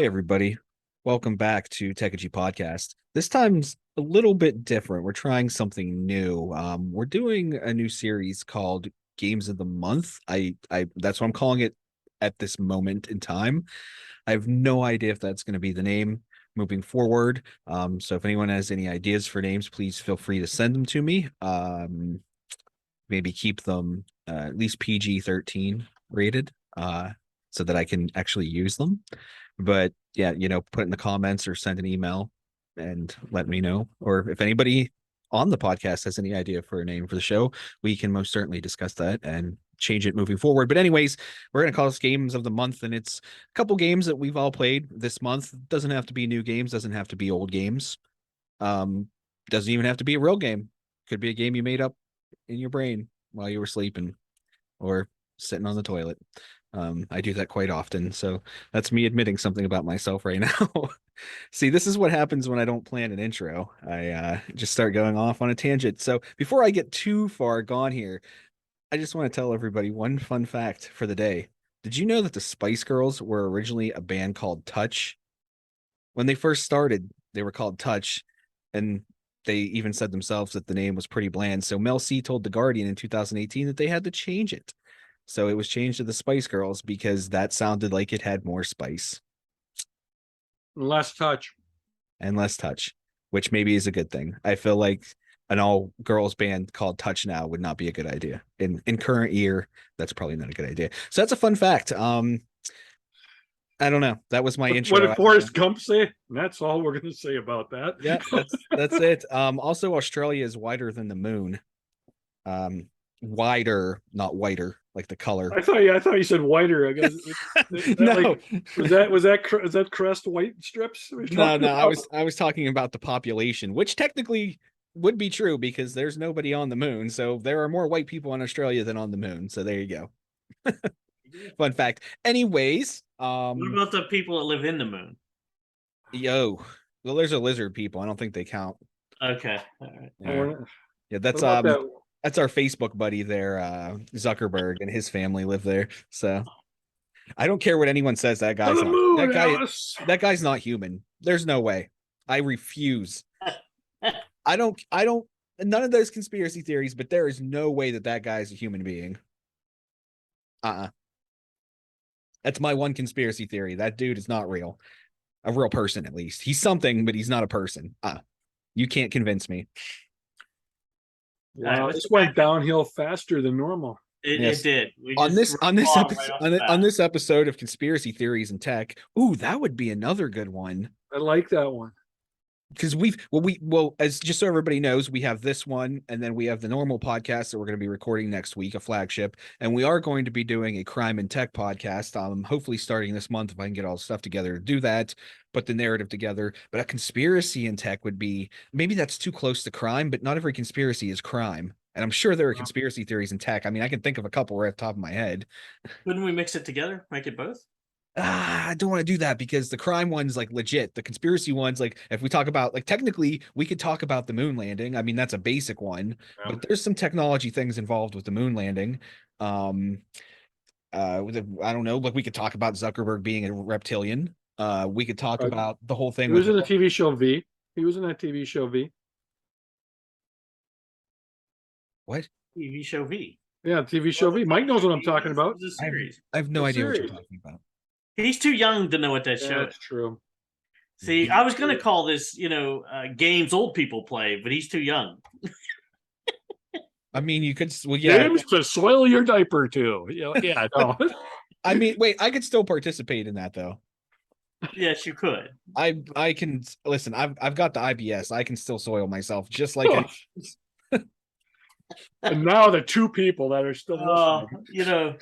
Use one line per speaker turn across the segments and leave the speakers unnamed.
everybody. Welcome back to Techegy podcast. This time's a little bit different. We're trying something new. We're doing a new series called Games of the Month. I that's what I'm calling it at this moment in time. I have no idea if that's going to be the name moving forward. So if anyone has any ideas for names, please feel free to send them to me. Maybe keep them at least PG-13 rated, so that I can actually use them. But yeah, put in the comments or send an email and let me know. Or if anybody on the podcast has any idea for a name for the show, we can most certainly discuss that and change it moving forward. But anyways, we're going to call this Games of the Month, and it's a couple games that we've all played this month. Doesn't have to be new games, doesn't have to be old games. Um, doesn't even have to be a real game. Could be a game you made up in your brain while you were sleeping or sitting on the toilet. I do that quite often. So that's me admitting something about myself right now. See, this is what happens when I don't plan an intro. I just start going off on a tangent. So before I get too far gone here, I just want to tell everybody one fun fact for the day. Did you know that the Spice Girls were originally a band called Touch? When they first started, they were called Touch, and they even said themselves that the name was pretty bland. So Mel C told The Guardian in 2018 that they had to change it. So it was changed to the Spice Girls because that sounded like it had more spice
Less touch.
and less touch, which maybe is a good thing. I feel like an all girls band called Touch Now would not be a good idea. In current year, that's probably not a good idea. So that's a fun fact. I don't know. That was my intro.
What did Forrest Gump say? And that's all we're going to say about that.
Yeah, that's it. Also Australia is wider than the moon. Wider, not whiter, like the color.
I thought you said whiter. I guess
No.
Was that crest white strips?
No, I was talking about the population, which technically would be true because there's nobody on the moon. So there are more white people in Australia than on the moon. So there you go. Fun fact. Anyways,
what about the people that live in the moon?
Well, there's a lizard people. I don't think they count.
Okay. All right.
Yeah, that's our Facebook buddy there, Zuckerberg, and his family live there. So I don't care what anyone says. That guy's not human. There's no way. I refuse. I don't. None of those conspiracy theories, but there is no way that guy is a human being. That's my one conspiracy theory. That dude is not real. A real person, at least. He's something, but he's not a person. You can't convince me.
Wow, this went downhill faster than normal.
It did.
On this episode of Conspiracy Theories and Tech. Ooh, that would be another good one.
I like that one.
Because as just so everybody knows, we have this one, and then we have the normal podcast that we're going to be recording next week, a flagship, and we are going to be doing a crime and tech podcast. Hopefully starting this month if I can get all the stuff together to do that, put the narrative together. But a conspiracy in tech would be, maybe that's too close to crime, but not every conspiracy is crime. And I'm sure there are conspiracy theories in tech. I mean, I can think of a couple right off the top of my head.
Couldn't we mix it together? Make it both?
I don't want to do that because the crime one's like legit. The conspiracy one's like, if we talk about, like, technically we could talk about the moon landing. I mean, that's a basic one, but there's some technology things involved with the moon landing. I don't know, like we could talk about Zuckerberg being a reptilian. We could talk about the whole thing.
He was in the TV show V. He was in that TV show V.
What?
TV show V.
Yeah, TV show V. Mike knows what I'm talking about.
I have no idea what you're talking about.
He's too young to know what that show is.
That's true.
See, I was going to call this, games old people play, but he's too young.
I mean, you could,
games to soil your diaper too. Yeah, no.
I mean, wait, I could still participate in that though.
Yes, you could.
I can listen. I've got the IBS. I can still soil myself, just like.
And now the two people that are still listening.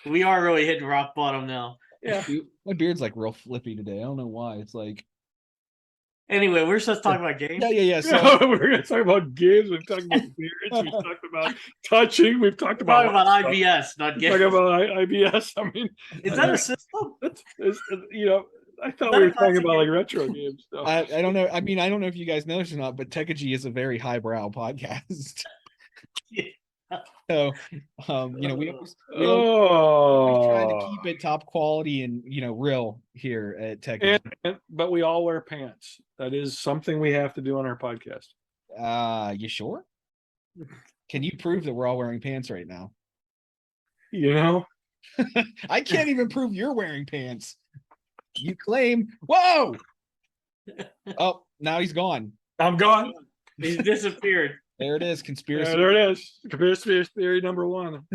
We are really hitting rock bottom now.
Yeah,
my beard's like real flippy today. I don't know why. It's like.
Anyway, we're supposed to talk about games.
Yeah. So
we're going to talk about games. We've talked about beards. We've talked about touching. We've talked about
IBS, not games.
Talking about IBS. I mean,
is that a system?
I thought we were talking about like retro games. So.
I don't know. I mean, I don't know if you guys know this or not, but Techegy is a very highbrow podcast. So, we always trying to keep it top quality and real here at Techegy.
But we all wear pants. That is something we have to do on our podcast.
You sure? Can you prove that we're all wearing pants right now? I can't even prove you're wearing pants. You claim. Whoa! Oh, now he's gone.
I'm gone.
He's disappeared.
There it is. Conspiracy.
There it is. Conspiracy theory number one.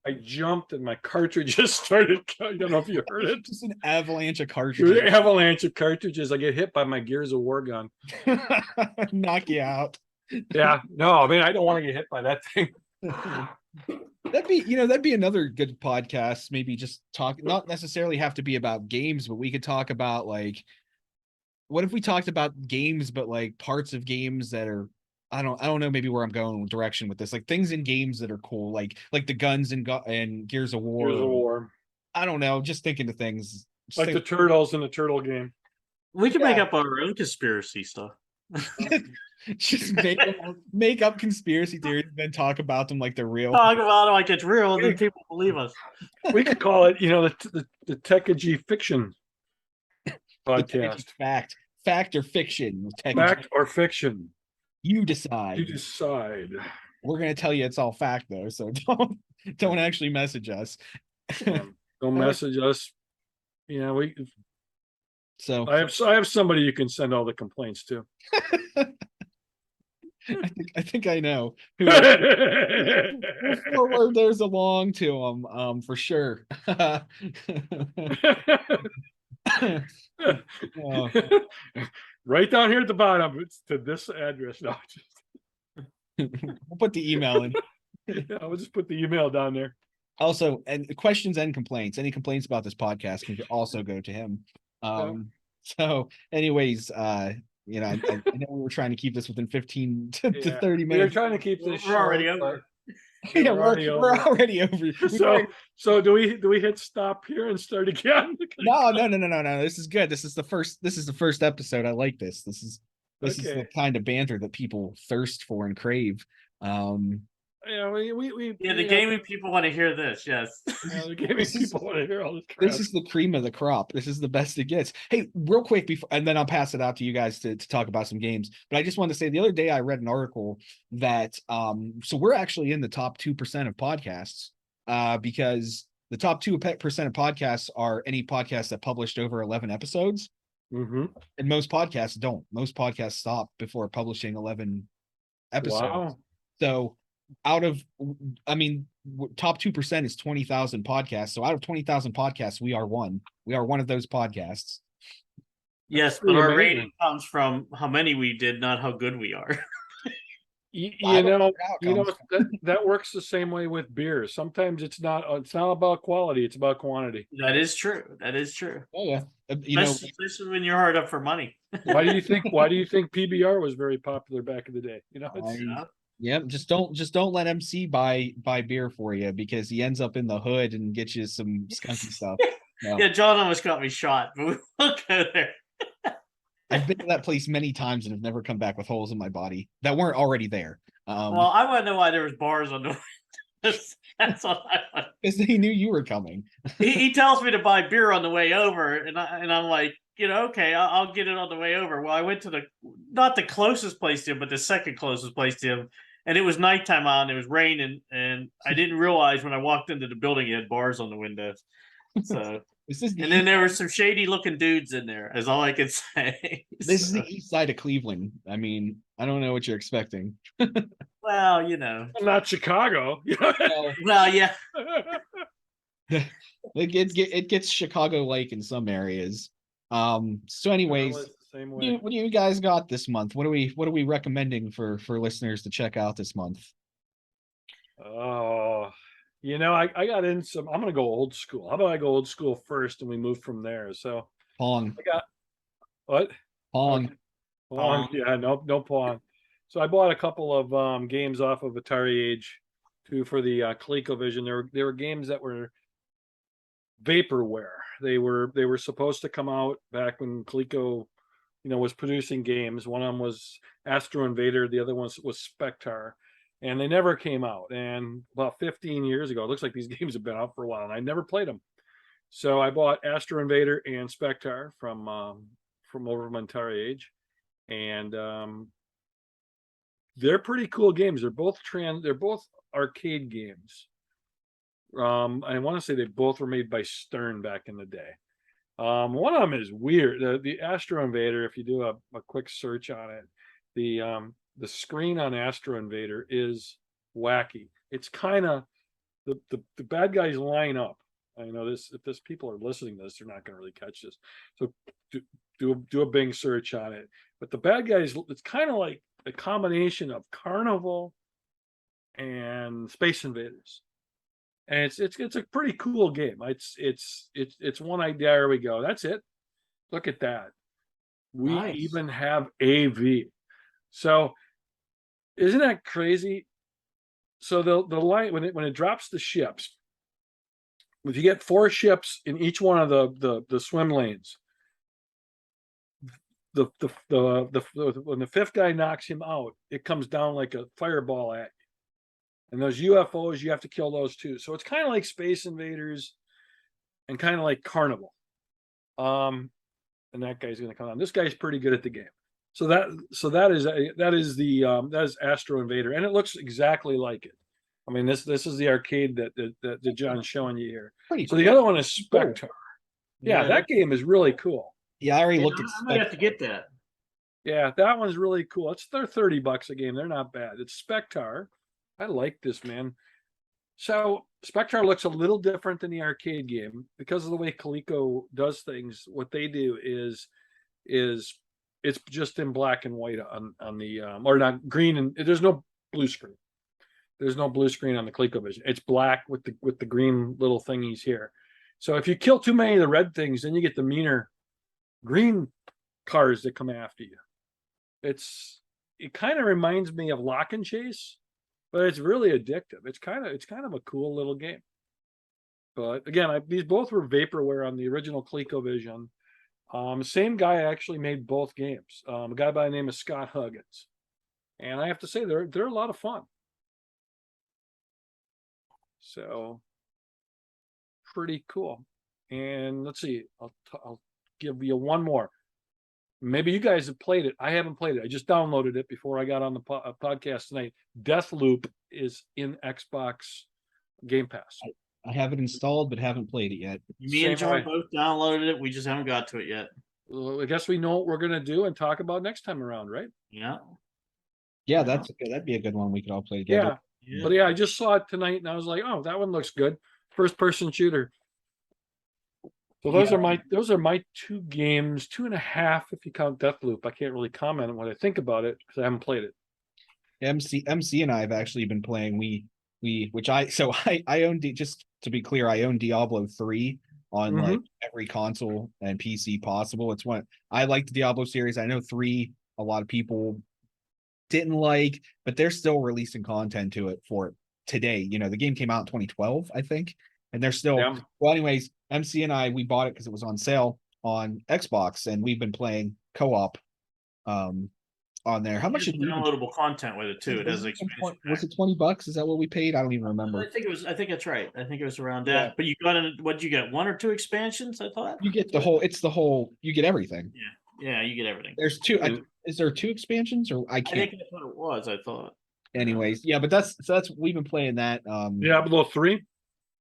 I jumped and my cartridge just started. I don't know if you heard it.
Just an avalanche of cartridges.
An avalanche of cartridges. I get hit by my Gears of War gun.
Knock you out.
Yeah. No, I mean, I don't want to get hit by that thing.
That'd be another good podcast. Maybe just talk, not necessarily have to be about games, but we could talk about like, what if we talked about games, but like parts of games that are, I don't know, maybe where I'm going direction with this, like things in games that are cool, like the guns and Gears of War.
Gears of War.
I don't know, just thinking of things.
Like the turtles in the turtle game.
We can make up our own conspiracy stuff.
Just make up conspiracy theories and then talk about them like they're real.
Talk about it like it's real, and then people believe us.
We could call it, the Techegy fiction podcast.
Fact or fiction.
Fact or fiction.
You decide.
You decide.
We're gonna tell you it's all fact though, so don't actually message us.
Don't message us.
So
I have somebody you can send all the complaints to.
I think I know. We'll forward those along to them, for sure.
Right down here at the bottom, it's to this address. No,
we'll put the email in.
Yeah, we'll just put the email down there.
Also, and questions and complaints. Any complaints about this podcast can also go to him. So, anyways, I know we were trying to keep this within 15 to 30 minutes.
We're trying to keep this.
We're already over.
Yeah, we're already over.
So do we hit stop here and start again?
No. This is good. This is the first episode. I like this. This is the kind of banter that people thirst for and crave.
The gaming people want to hear this. Yes.
The gaming people want to hear all this crap.
This is the cream of the crop. This is the best it gets. Hey, real quick before, and then I'll pass it out to you guys to talk about some games. But I just wanted to say the other day I read an article that so we're actually in the top 2% of podcasts, because the top 2% of podcasts are any podcast that published over 11 episodes.
Mm-hmm.
And most podcasts don't. Most podcasts stop before publishing 11 episodes.
Wow.
So top 2% is 20,000 podcasts. So out of 20,000 podcasts, we are one. We are one of those podcasts.
Yes, but our rating comes from how many we did, not how good we are.
That works the same way with beer. Sometimes it's not about quality, it's about quantity.
That is true.
Oh yeah.
Especially when you're hard up for money.
Why do you think PBR was very popular back in the day?
Yeah, just don't let MC buy beer for you, because he ends up in the hood and gets you some skunky stuff. No.
Yeah, John almost got me shot, but we won't go there.
I've been to that place many times and have never come back with holes in my body that weren't already there.
Well, I want to know why there was bars on the window. That's all I want.
Because he knew you were coming.
he tells me to buy beer on the way over, and I'm like, okay, I'll get it on the way over. Well, I went to not the closest place to him, but the second closest place to him. And it was nighttime out, and it was raining, and I didn't realize when I walked into the building it had bars on the windows. So, and then there were some shady looking dudes in there, is all I could say.
This is the east side of Cleveland. I mean, I don't know what you're expecting.
Well,
not Chicago.
Well, yeah.
It gets Chicago-like in some areas. So anyways,
same way.
What do you guys got this month? What are we recommending for listeners to check out this month?
Oh, I got in some. I'm gonna go old school. How about I go old school first, and we move from there? So
Pong.
I got what?
Pong.
Okay. Pong. Yeah, no Pong. So I bought a couple of games off of Atari Age 2 for the ColecoVision. They were games that were vaporware. They were supposed to come out back when Coleco, was producing games. One of them was Astro Invader. The other one was Spectre. and they never came out. And about 15 years ago, it looks like these games have been out for a while, and I never played them. So I bought Astro Invader and Spectar from over from Atari Age, and they're pretty cool games. They're both arcade games. I want to say they both were made by Stern back in the day. One of them is weird. The Astro Invader, if you do a quick search on it, the screen on Astro Invader is wacky. It's kind of the bad guys line up. I know this. If this people are listening to this, they're not going to really catch this. So do a Bing search on it. But the bad guys, it's kind of like a combination of Carnival and Space Invaders, and it's a pretty cool game. It's one idea. There we go. That's it. Look at that. We
Nice.
even have AV. So isn't that crazy? So the light when it drops the ships, if you get 4 ships in each one of the swim lanes, the when the 5th guy knocks him out, it comes down like a fireball at you. And those UFOs, you have to kill those too. So it's kind of like Space Invaders and kind of like Carnival. And that guy's going to come on. This guy's pretty good at the game. So that is Astro Invader, and it looks exactly like it. I mean, this is the arcade that John's showing you here.
Pretty
So
cool.
the other one is Spectar. Yeah, that game is really cool.
Yeah, I already
Yeah,
looked at
I might have to get that.
Yeah, that one's really cool. They're $30 a game. They're not bad. It's Spectar. I like this, man. So Spectar looks a little different than the arcade game because of the way Coleco does things. What they do is it's just in black and white on the or not green, and there's no blue screen. There's no blue screen on the ColecoVision. It's black with the green little thingies here. So if you kill too many of the red things, then you get the meaner green cars that come after you. It kind of reminds me of Lock and Chase, but it's really addictive. It's kind of a cool little game. But again, these both were vaporware on the original ColecoVision. Same guy actually made both games. A guy by the name of Scott Huggins, and I have to say they're a lot of fun. So pretty cool. And let's see, I'll give you one more. Maybe you guys have played it. I haven't played it. I just downloaded it before I got on the podcast tonight. Deathloop is in Xbox Game Pass.
I have it installed, but haven't played it yet.
Me and John both downloaded it. We just haven't got to it yet.
Well, I guess we know what we're gonna do and talk about next time around, right?
Yeah.
Yeah, that'd be a good one we could all play together.
Yeah. But yeah, I just saw it tonight and I was like, oh, that one looks good. First person shooter. So those are my 2 games, 2.5 if you count Deathloop. I can't really comment on what I think about it because I haven't played it.
MC and I have actually been playing. I own just to be clear, I own Diablo 3 on like every console and PC possible. It's one I like the Diablo series. I know 3 a lot of people didn't like, but they're still releasing content for it today. You know, the game came out in 2012, I think, and they're still well. Anyways, MC and I, we bought it because it was on sale on Xbox, and we've been playing co-op on there. How much is
downloadable content with it too? It has expansion.
Was it $20? Is that what we paid? I don't even remember.
I think that's right. I think it was around that. But you got what did you get? 1 or 2 expansions? I thought
you get the whole. It's the whole. You get everything.
Yeah, you get everything.
There's 2. Is there 2 expansions, or I can't?
I think that's what it was. I thought.
Anyways, yeah, but that's we've been playing that.
Diablo 3.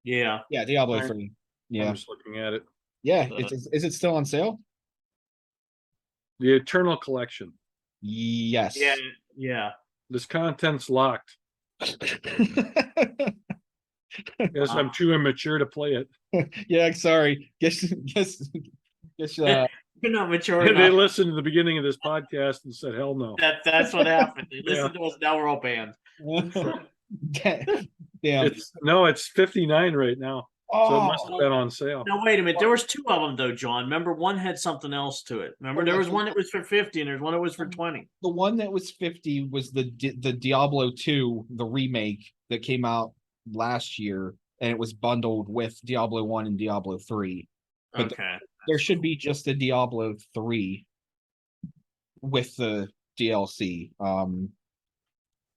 Yeah.
Yeah, Diablo 3. Yeah,
I'm just looking at it.
Yeah, is it still on sale?
The Eternal Collection.
Yes.
Yeah.
This content's locked. Guess I'm too immature to play it.
Yeah, sorry. Guess
You're not mature
They
enough.
listened to the beginning of this podcast and said, "Hell no."
That's what happened. They listened to us. Now we're all banned.
Damn.
It's 59 right now. So it must have been on sale.
Now wait a minute. There was 2 of them though, John. Remember, one had something else to it. Remember, there was one that was for 50, and there's one that was for 20.
The one that was 50 was the Diablo 2, the remake that came out last year, and it was bundled with Diablo 1 and Diablo 3. But
okay.
There should be just a Diablo 3 with the DLC.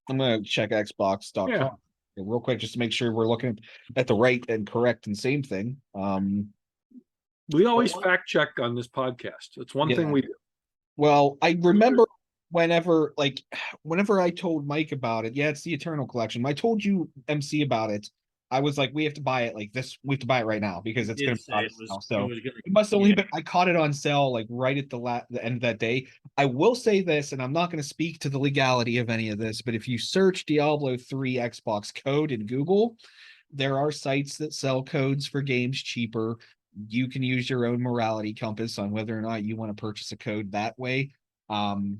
I'm gonna check Xbox.com
Yeah.
real quick just to make sure we're looking at the right and correct and same thing.
We always fact check on this podcast. It's one thing
Yeah.
we do.
Well, I remember whenever I told Mike about it, yeah, it's the Eternal Collection. When I told you MC about it, I was like, we have to buy it like this. We have to buy it right now because it's gonna
Did
be
say
out
it
of
was
sale.
it
So
was gonna
it must only
yeah.
been I caught it on sale like right at the end of that day. I will say this, and I'm not going to speak to the legality of any of this, but if you search Diablo 3 Xbox code in Google, there are sites that sell codes for games cheaper. You can use your own morality compass on whether or not you want to purchase a code that way. Um,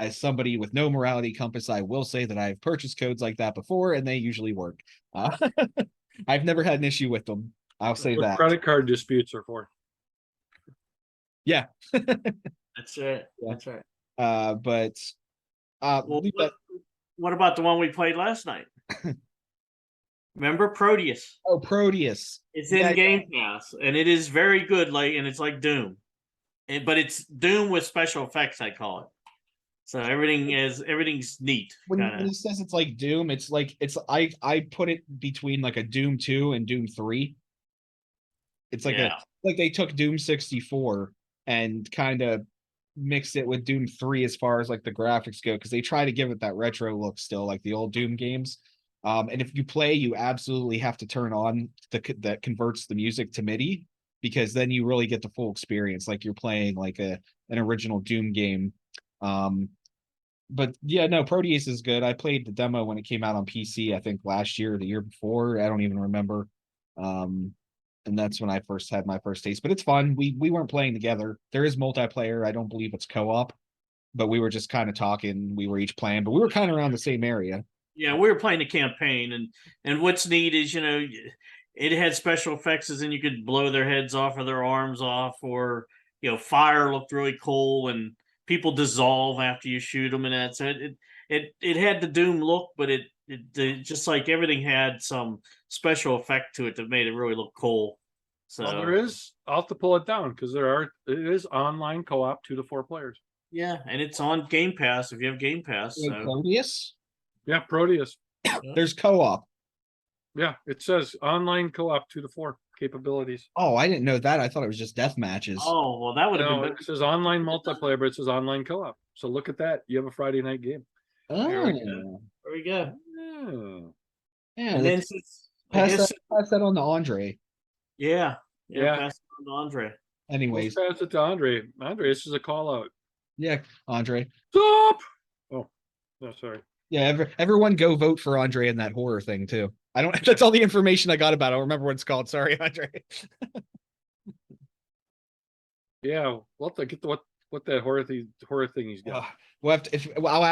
as somebody with no morality compass, I will say that I've purchased codes like that before, and they usually work. Uh, I've never had an issue with them. I'll say
What
that.
credit card disputes are for.
Yeah.
That's right.
Yeah.
That's right.
But
Well, what about the one we played last night? Remember Proteus?
Oh, Proteus.
It's
Yeah,
in Game Pass, and it is very good. And it's like Doom, but it's Doom with special effects. I call it. So everything's neat.
when
Kind
he says it's like Doom, it's like I put it between like a Doom 2 and Doom 3. It's like
yeah.
like they took Doom 64 and kind of mixed it with Doom 3 as far as like the graphics go, because they try to give it that retro look still, like the old Doom games. And if you play, you absolutely have to turn on that converts the music to MIDI, because then you really get the full experience, like you're playing like an original Doom game. But yeah, no, Proteus is good. I played the demo when it came out on PC, I think last year or the year before. I don't even remember. Um, and that's when I first had my first taste. But it's fun. We weren't playing together. There is multiplayer. I don't believe it's co-op, but we were just kind of talking. We were each playing, but we were kind of around the same area.
Yeah, we were playing the campaign, and what's neat is it had special effects, as in you could blow their heads off or their arms off, or fire looked really cool, and people dissolve after you shoot them, and that. So it had the Doom look, but it just like everything had some special effect to it that made it really look cool. So
Well, there is. I'll have to pull it down because it is online co-op 2 to 4 players.
yeah, and it's on Game Pass if you have Game Pass.
Like
So
Proteus,
Yeah, Proteus.
there's co-op.
Yeah, it says online co-op 2 to 4 capabilities.
Oh, I didn't know that. I thought it was just death matches.
oh well, that would have
No,
been
it says online multiplayer, but it says online co-op. So look at that. You have a Friday night game.
There we
Oh,
go. There we go.
yeah.
And then since I
Pass
guess
pass that on to Andre.
yeah,
Yeah.
pass it on to Andre.
Anyways,
Let's pass it to Andre. Andre, this is a call out.
yeah, Andre.
Stop! Oh, no, sorry.
Yeah, everyone go vote for Andre in that horror thing too. I don't. That's all the information I got about it. I don't remember what it's called. Sorry, Andre.
Yeah, we'll have to get what that horror thing he's got.
We'll have to, I'll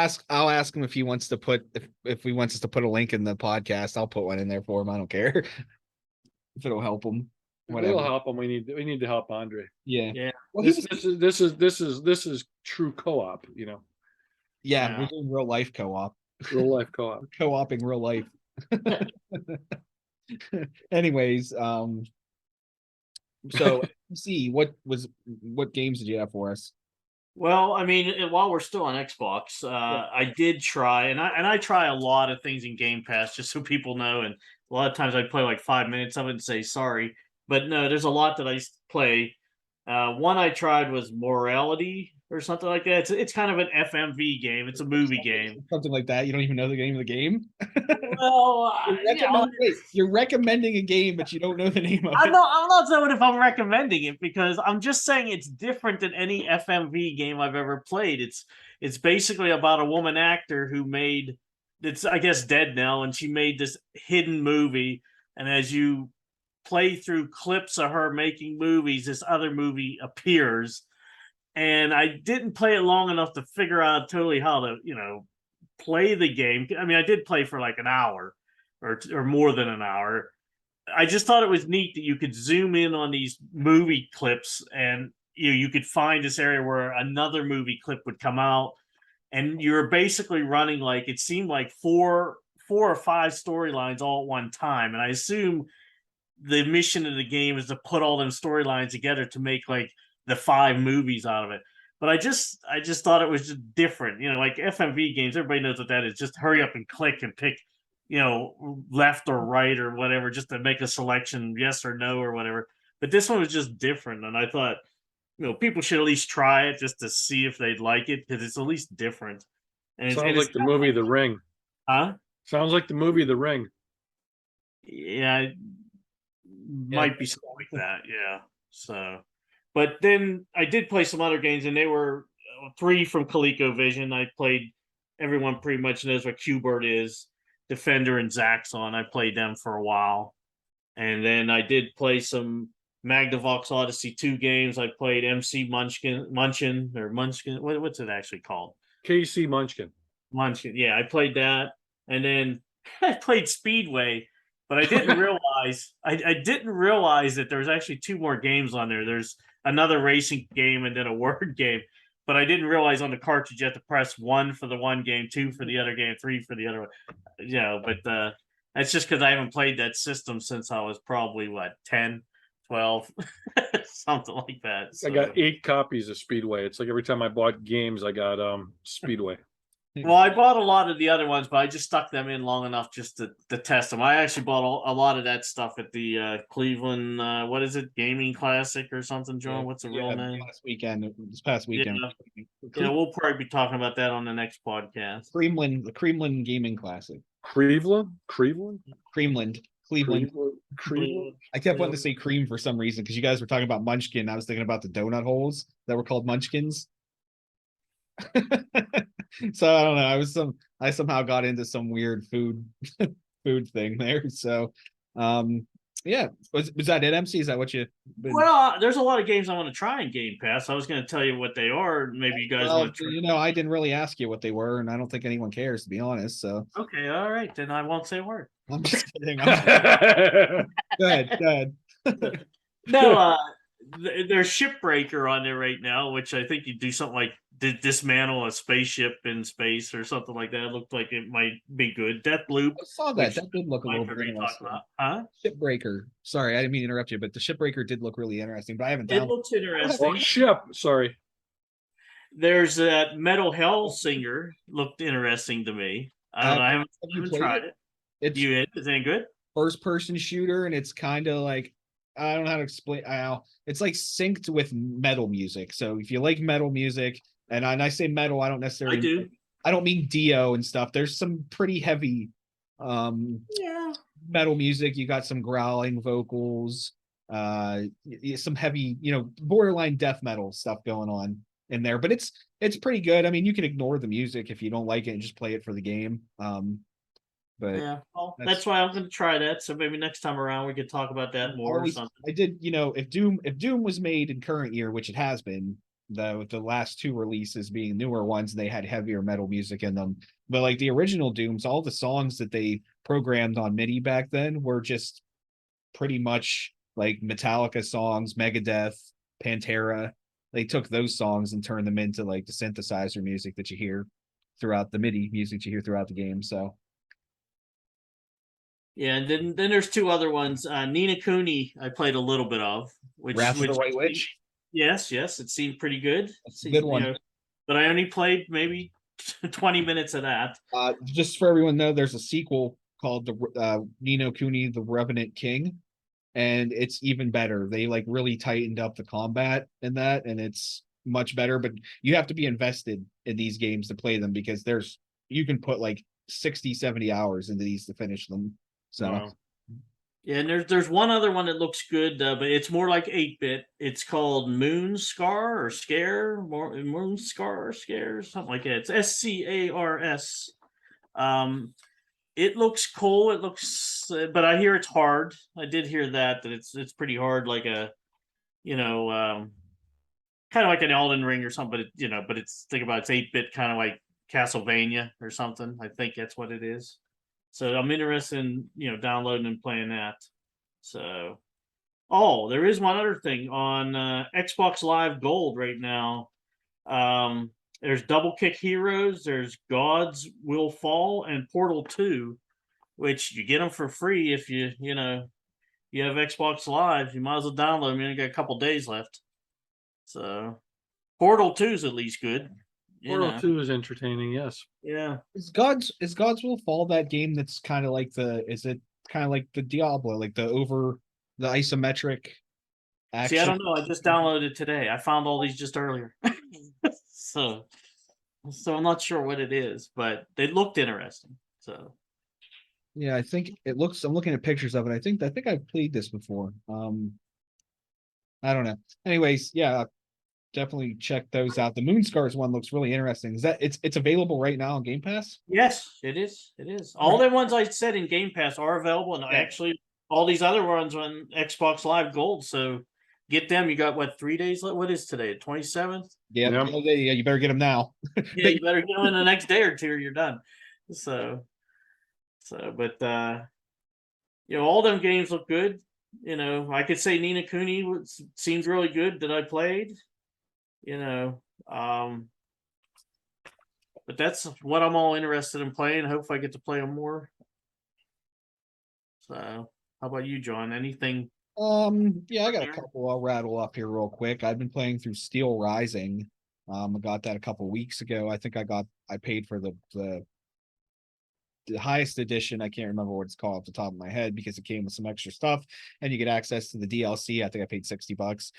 ask him if he wants to put if he wants us to put a link in the podcast. I'll put one in there for him. I don't care if it'll help him. Whatever.
We'll help him. We need to help Andre.
Yeah.
Yeah.
Well,
This is true co-op.
yeah,
Yeah.
we're doing real life co-op.
Real life co-op.
Co-oping real life. Anyways, so see what games did you have for us?
Well, I mean, while we're still on Xbox, I did try, and I try a lot of things in Game Pass, just so people know. And a lot of times I play like 5 minutes of it and say sorry, but no, there's a lot that I play. One I tried was Morality or something like that. It's kind of an FMV game. It's a movie game.
Something like that. You don't even know the name of the game.
Well,
you're recommending a game, but you don't know the name of it.
I'm not saying if I'm recommending it, because I'm just saying it's different than any FMV game I've ever played. It's basically about a woman actor who made it's I guess dead now, and she made this hidden movie. And as you play through clips of her making movies, this other movie appears. And I didn't play it long enough to figure out totally how to play the game. I mean, I did play for like an hour or more than an hour. I just thought it was neat that you could zoom in on these movie clips, and you could find this area where another movie clip would come out, and you're basically running like it seemed like four or five storylines all at one time. And I assume the mission of the game is to put all them storylines together to make like the 5 movies out of it. But I just thought it was just different. Like FMV games, everybody knows what that is. Just hurry up and click and pick, left or right or whatever, just to make a selection, yes or no or whatever. But this one was just different, and I thought, people should at least try it just to see if they'd like it, because it's at least different.
Sounds like the movie The Ring.
Huh?
Sounds like the movie The Ring.
Yeah, might be something like that. Yeah. So, but then I did play some other games, and they were 3 from ColecoVision. I played. Everyone pretty much knows what Qbert is. Defender and Zaxxon. I played them for a while, and then I did play some Magnavox Odyssey 2 games. I played MC Munchkin. What's it actually called?
KC Munchkin.
Munchkin. Yeah, I played that, and then I played Speedway. But I didn't realize I didn't realize that there's actually 2 more games on there. There's another racing game and then a word game. But I didn't realize on the cartridge you have to press 1 for the one game, 2 for the other game, 3 for the other one. But that's just because I haven't played that system since I was probably 10, 12, something like that.
So. I got 8 copies of Speedway. It's like every time I bought games, I got Speedway.
Well, I bought a lot of the other ones, but I just stuck them in long enough just to test them. I actually bought a lot of that stuff at the Cleveland, what is it, Gaming Classic or something, John? What's the real name?
This past weekend.
We'll probably be talking about that on the next podcast.
The Cleveland Gaming Classic.
Cleveland.
I kept wanting to say cream for some reason because you guys were talking about Munchkin. I was thinking about the donut holes that were called Munchkins. So I don't know. I somehow got into some weird food thing there. So yeah. Was that it, MC? Is that what you
Well, there's a lot of games I want to try in Game Pass. I was going to tell you what they are. Maybe you guys want to try.
I didn't really ask you what they were, and I don't think anyone cares, to be honest. So
okay, all right, then I won't say a word.
I'm just kidding. Go ahead.
No, there's Shipbreaker on there right now, which I think you do something like dismantle a spaceship in space or something like that. It looked like it might be good. Deathloop.
I saw that. That did look a little bit interesting.
Huh?
Shipbreaker. Sorry, I didn't mean to interrupt you, but the Shipbreaker did look really interesting. But I haven't. It
looks interesting.
Sorry.
There's that Metal Hellsinger. Looked interesting to me. I haven't tried it. Is it any good?
First-person shooter, and it's kind of like, I don't know how to explain. It's like synced with metal music. So if you like metal music, and I say metal, I don't necessarily.
I do.
I don't mean Dio and stuff. There's some pretty heavy, metal music. You got some growling vocals, some heavy, borderline death metal stuff going on in there. But it's pretty good. I mean, you can ignore the music if you don't like it and just play it for the game. But
yeah, well, that's why I'm going to try that. So maybe next time around we could talk about that more. Or something.
I did, if Doom was made in current year, which it has been, the last 2 releases being newer ones, they had heavier metal music in them. But like the original Dooms, all the songs that they programmed on MIDI back then were just pretty much like Metallica songs, Megadeth, Pantera. They took those songs and turned them into like the synthesizer music that you hear throughout the MIDI music you hear throughout the game. So.
Yeah, and then there's 2 other ones. Nina Kuni, I played a little bit of.
Wrath of the White Witch?
Yes, it seemed pretty good.
It's a good one.
But I only played maybe 20 minutes of that.
Just for everyone to know, there's a sequel called the Ni no Kuni, The Revenant King, and it's even better. They like really tightened up the combat in that, and it's much better. But you have to be invested in these games to play them because you can put like 60, 70 hours into these to finish them. So,
wow. Yeah, and there's one other one that looks good, but it's more like 8-bit. It's called Moonscar or Scare, Moonscar or Scare, something like that. It's SCARS. It looks cool. It looks, but I hear it's hard. I did hear that it's pretty hard, like a, kind of like an Elden Ring or something. But but it's 8-bit, kind of like Castlevania or something. I think that's what it is. So I'm interested in, downloading and playing that. So, there is one other thing on Xbox Live Gold right now. There's Double Kick Heroes, there's Gods Will Fall, and Portal 2, which you get them for free if you have Xbox Live. You might as well download them. You only got a couple days left. So, Portal 2 is at least good.
Portal 2 is entertaining, yes.
Yeah.
Is God's Will Fall that game that's kind of like is it kind of like the Diablo, like the isometric
See, I
action?
don't know. I just downloaded it today. I found all these just earlier. so I'm not sure what it is, but they looked interesting. So
Yeah, I think it looks. I'm looking at pictures of it. I think I've played this before. I don't know. Anyways, yeah, definitely check those out. The Moonscars one looks really interesting. Is that it's available right now on Game Pass?
yes, it is. It is. All
Alright.
the ones I said in Game Pass are available, and
Yeah.
actually all these other ones on Xbox Live Gold. So get them. You got what, 3 days left? What is today? 27th?
Yeah,
Yep.
yeah, you better get them now.
Yeah, you better get them in the next day or two, or you're done. So but all them games look good. I could say Nina Cooney seems really good that I played. You know, but that's what I'm all interested in playing. Hopefully, I get to play them more. So, how about you, John? Anything?
Yeah, I got a couple I'll rattle up here real quick. I've been playing through Steel Rising. I got that a couple weeks ago. I paid for the highest edition. I can't remember what it's called off the top of my head because it came with some extra stuff and you get access to the DLC. I think I paid $60.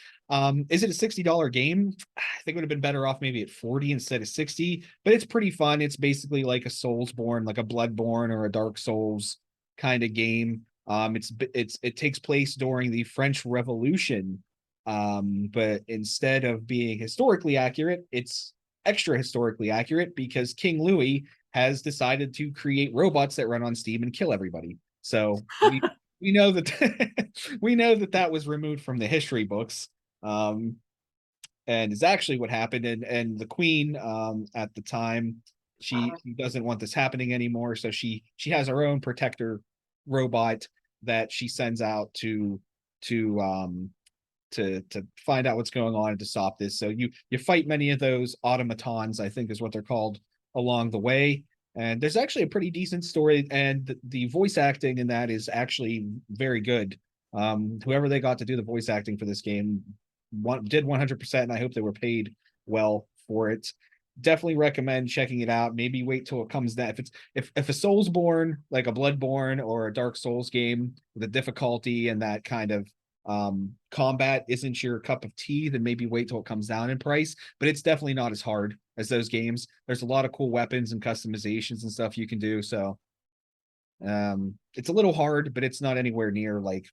Is it a $60 game? I think it would have been better off maybe at 40 instead of 60, but it's pretty fun. It's basically like a Soulsborne, like a Bloodborne or a Dark Souls kind of game. It takes place during the French Revolution. But instead of being historically accurate, it's extra historically accurate because King Louis has decided to create robots that run on Steam and kill everybody. So we know that we know that was removed from the history books, and is actually what happened. And the Queen, at the time, she doesn't want this happening anymore, so she has her own protector robot that she sends out to to find out what's going on and to stop this. So you fight many of those automatons, I think is what they're called, along the way. And there's actually a pretty decent story, and the voice acting in that is actually very good. Whoever they got to do the voice acting for this game did 100%, and I hope they were paid well for it. Definitely recommend checking it out. Maybe wait till it comes down. If a Soulsborne, like a Bloodborne or a Dark Souls game, the difficulty and that kind of combat isn't your cup of tea, then maybe wait till it comes down in price. But it's definitely not as hard as those games. There's a lot of cool weapons and customizations and stuff you can do. So it's a little hard, but it's not anywhere near like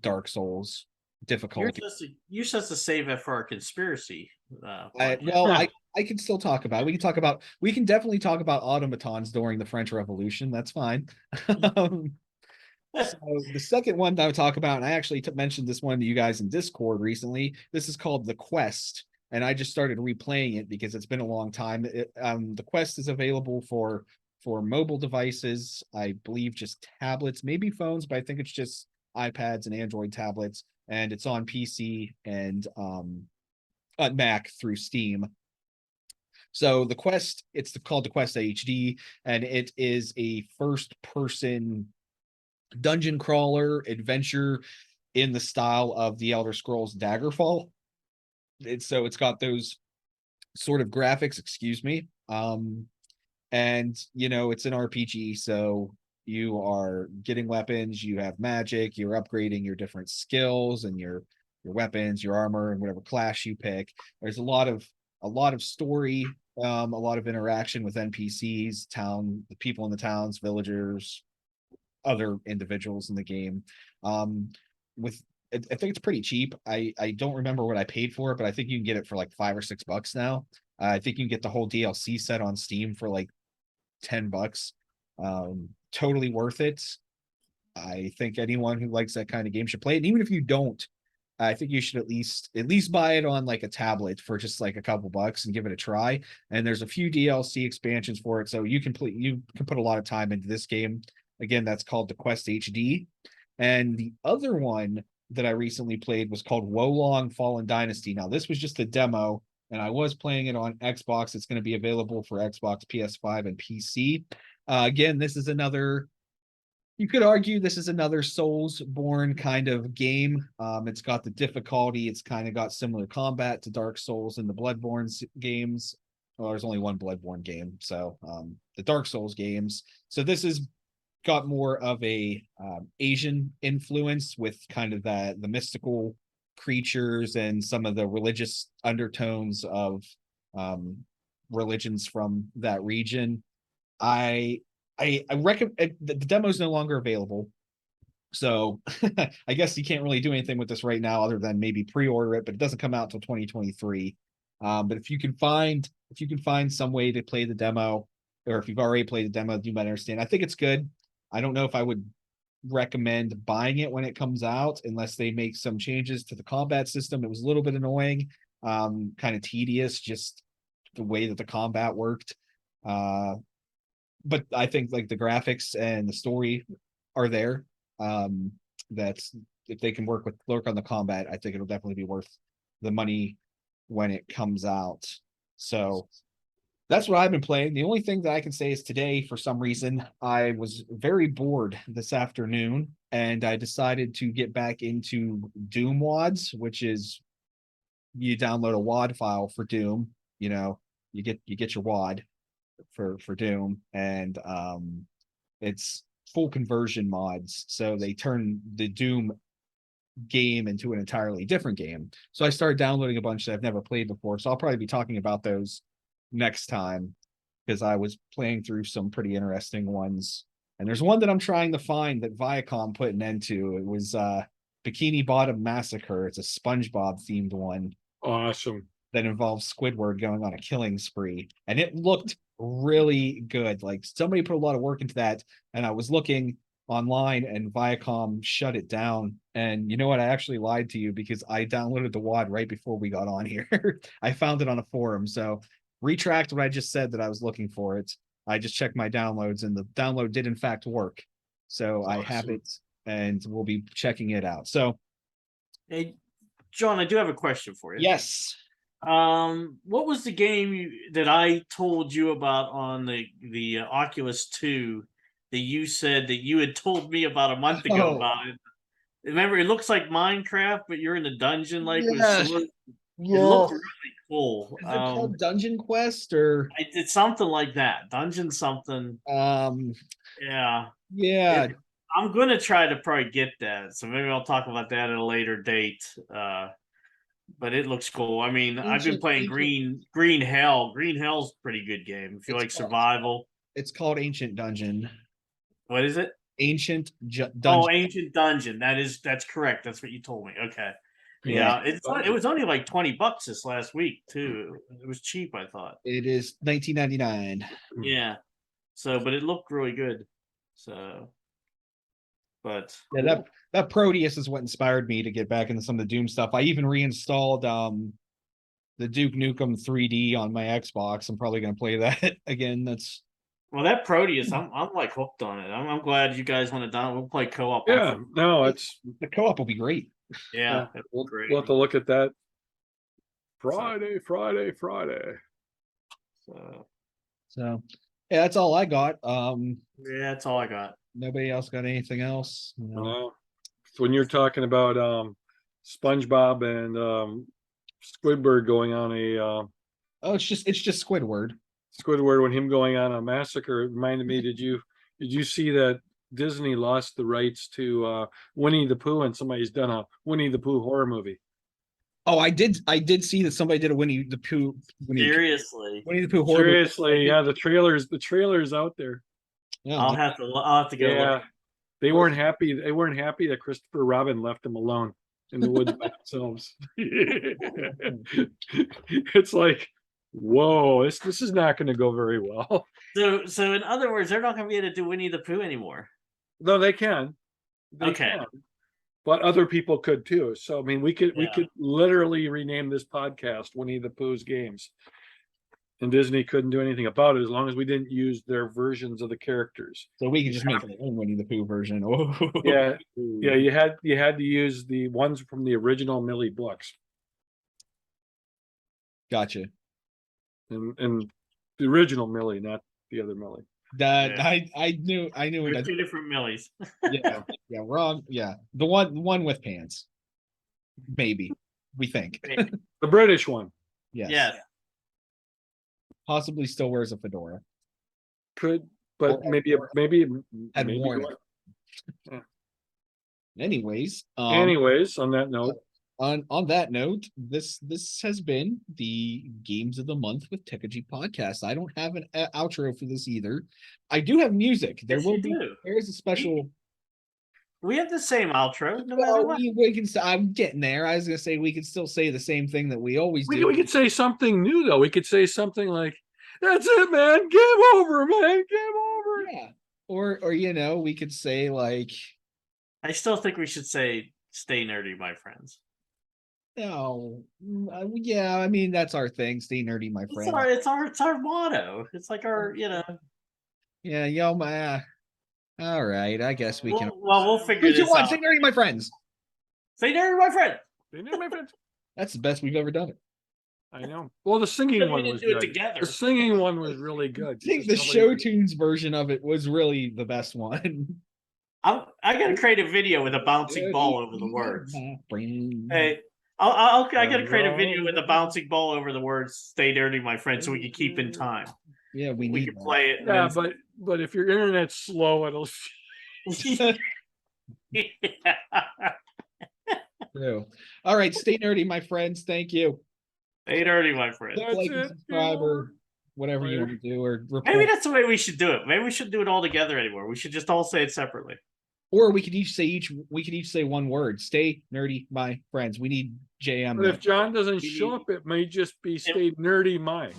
Dark Souls difficulty.
You're supposed to save that for our conspiracy.
I can still talk about it. We can definitely talk about automatons during the French Revolution. That's fine. So the second one that I would talk about, and I actually mentioned this one to you guys in Discord recently. This is called The Quest, and I just started replaying it because it's been a long time. The Quest is available for mobile devices, I believe just tablets, maybe phones, but I think it's just iPads and Android tablets, and it's on PC and on Mac through Steam. So the Quest, it's called the Quest HD, and it is a first-person dungeon crawler adventure in the style of the Elder Scrolls Daggerfall. It's got those sort of graphics, excuse me. And it's an RPG, so you are getting weapons, you have magic, you're upgrading your different skills and your weapons, your armor, and whatever class you pick. There's a lot of story, a lot of interaction with NPCs, the people in the towns, villagers, other individuals in the game. With I think it's pretty cheap. I don't remember what I paid for it, but I think you can get it for like $5 or $6 now. I think you can get the whole DLC set on Steam for like $10. Totally worth it. I think anyone who likes that kind of game should play it. And even if you don't, I think you should at least buy it on like a tablet for just like a couple bucks and give it a try. And there's a few DLC expansions for it, so you can put a lot of time into this game. Again, that's called the Quest HD. And the other one that I recently played was called Wolong Fallen Dynasty. Now, this was just a demo, and I was playing it on Xbox. It's going to be available for Xbox, PS5, and PC. Again, this is another You could argue this is another Souls-born kind of game. It's got the difficulty. It's kind of got similar combat to Dark Souls and the Bloodborne games. Well, there's only one Bloodborne game, so the Dark Souls games. So this is got more of a Asian influence with kind of the mystical creatures and some of the religious undertones of religions from that region. I recommend the demo is no longer available, so I guess you can't really do anything with this right now other than maybe pre-order it, but it doesn't come out until 2023. But if you can find some way to play the demo, or if you've already played the demo, you might understand. I think it's good. I don't know if I would recommend buying it when it comes out unless they make some changes to the combat system. It was a little bit annoying, kind of tedious, just the way that the combat worked. But I think like the graphics and the story are there. That's if they can work on the combat, I think it'll definitely be worth the money when it comes out. So that's what I've been playing. The only thing that I can say is today, for some reason, I was very bored this afternoon, and I decided to get back into Doom WADs, which is you download a WAD file for Doom. You know, you get your WAD for Doom, and it's full conversion mods, so they turn the Doom game into an entirely different game. So I started downloading a bunch that I've never played before, so I'll probably be talking about those next time, because I was playing through some pretty interesting ones. And there's one that I'm trying to find that Viacom put an end to. It was Bikini Bottom Massacre. It's a SpongeBob themed one.
Awesome.
That involves Squidward going on a killing spree, and it looked really good. Like somebody put a lot of work into that, and I was looking online and Viacom shut it down. And you know what? I actually lied to you because I downloaded the WAD right before we got on here. I found it on a forum, so retract what I just said that I was looking for it. I just checked my downloads, and the download did in fact work. So I have it, and we'll be checking it out. So,
Hey, John, I do have a question for you.
yes.
What was the game that I told you about on the Oculus 2 that you said that you had told me about a month ago about it? Remember, it looks like Minecraft, but you're in a dungeon with swords. It looked really cool.
Is it called Dungeon Quest or?
I did something like that. Dungeon something. Yeah.
Yeah.
I'm gonna try to probably get that, so maybe I'll talk about that at a later date. But it looks cool. I mean, I've been playing Green Hell. Green Hell's a pretty good game if you like survival.
It's called Ancient Dungeon.
What is it?
Ancient Dungeon.
Oh, Ancient Dungeon. That's correct. That's what you told me. Okay. Yeah, it was only like $20 this last week too. It was cheap, I thought.
It is $19.99.
Yeah. So, but it looked really good. So, but
yeah, that Proteus is what inspired me to get back into some of the Doom stuff. I even reinstalled the Duke Nukem 3D on my Xbox. I'm probably going to play that again.
Well, that Proteus, I'm like hooked on it. I'm glad you guys want to We'll play co-op.
Yeah, no, it's
the co-op will be great.
Yeah,
we'll have to look at that Friday.
So yeah, that's all I got.
Yeah, that's all I got.
Nobody else got anything else?
No. So when you're talking about SpongeBob and Squidward going on a
oh, it's just Squidward.
Squidward when him going on a massacre, it reminded me, did you see that Disney lost the rights to Winnie the Pooh, and somebody's done a Winnie the Pooh horror movie?
Oh, I did see that somebody did a Winnie the Pooh.
Seriously.
Winnie the Pooh horror
Seriously,
movie.
yeah, the trailer's out there.
Yeah,
I'll have to go look.
They weren't happy that Christopher Robin left them alone in the woods by themselves. It's like, whoa, this is not going to go very well.
So in other words, they're not going to be able to do Winnie the Pooh anymore.
No, they can. They can. But other people could too. So I mean, we could literally rename this podcast Winnie the Pooh's Games, and Disney couldn't do anything about it as long as we didn't use their versions of the characters.
So we could just make our own Winnie the Pooh version. Oh.
Yeah, you had to use the ones from the original Millie books.
Gotcha.
And the original Millie, not the other Millie.
I knew
We're
it.
two different Millies.
Yeah, yeah, wrong. Yeah, the one with pants. Maybe we think.
The British one
Yes,
Yes.
possibly still wears a fedora.
could, but
Or-
maybe
or had
maybe.
worn it. Anyways,
Anyways, on that note,
on that note, this has been the Games of the Month with Techegy podcast. I don't have an outro for this either. I do have music. There
Yes,
will
you
be.
do.
There's a special.
We have the same outro, no matter
Well,
what.
we can. I'm getting there. I was gonna say we can still say the same thing that we always do.
we could say something new though. We could say something like, "That's it, man. Game over, man. Game over."
Yeah. Or we could say like,
I still think we should say "Stay nerdy, my friends."
no, yeah. I mean that's our thing. Stay nerdy, my friend.
It's our motto. It's like our,
Yeah, yo, my. All right, I guess we can.
We'll figure
3, 2,
this
1,
out.
stay nerdy, my friends.
Stay nerdy, my friend.
My friend.
That's the best we've ever done it.
I know. Well, the singing
We
one
didn't
was
do it
good.
together.
The singing one was really good.
I think the show tunes version of it was really the best one.
I gotta create a video with a bouncing ball over the words. Hey, I gotta create a video with a bouncing ball over the words "Stay dirty, my friend," so we can keep in time.
Yeah, we
We
need
can
that.
play it.
Yeah, but if your internet's slow, it'll.
True. All right, stay nerdy, my friends. Thank you.
Stay dirty, my friend.
That's
Like and
it.
subscribe or whatever you want to do, or
Maybe that's the way we should do it. Maybe we shouldn't do it all together anymore. We should just all say it separately.
or we could each say one word. Stay nerdy, my friends. We need JM.
But if John doesn't show up, it may just be stay nerdy mind.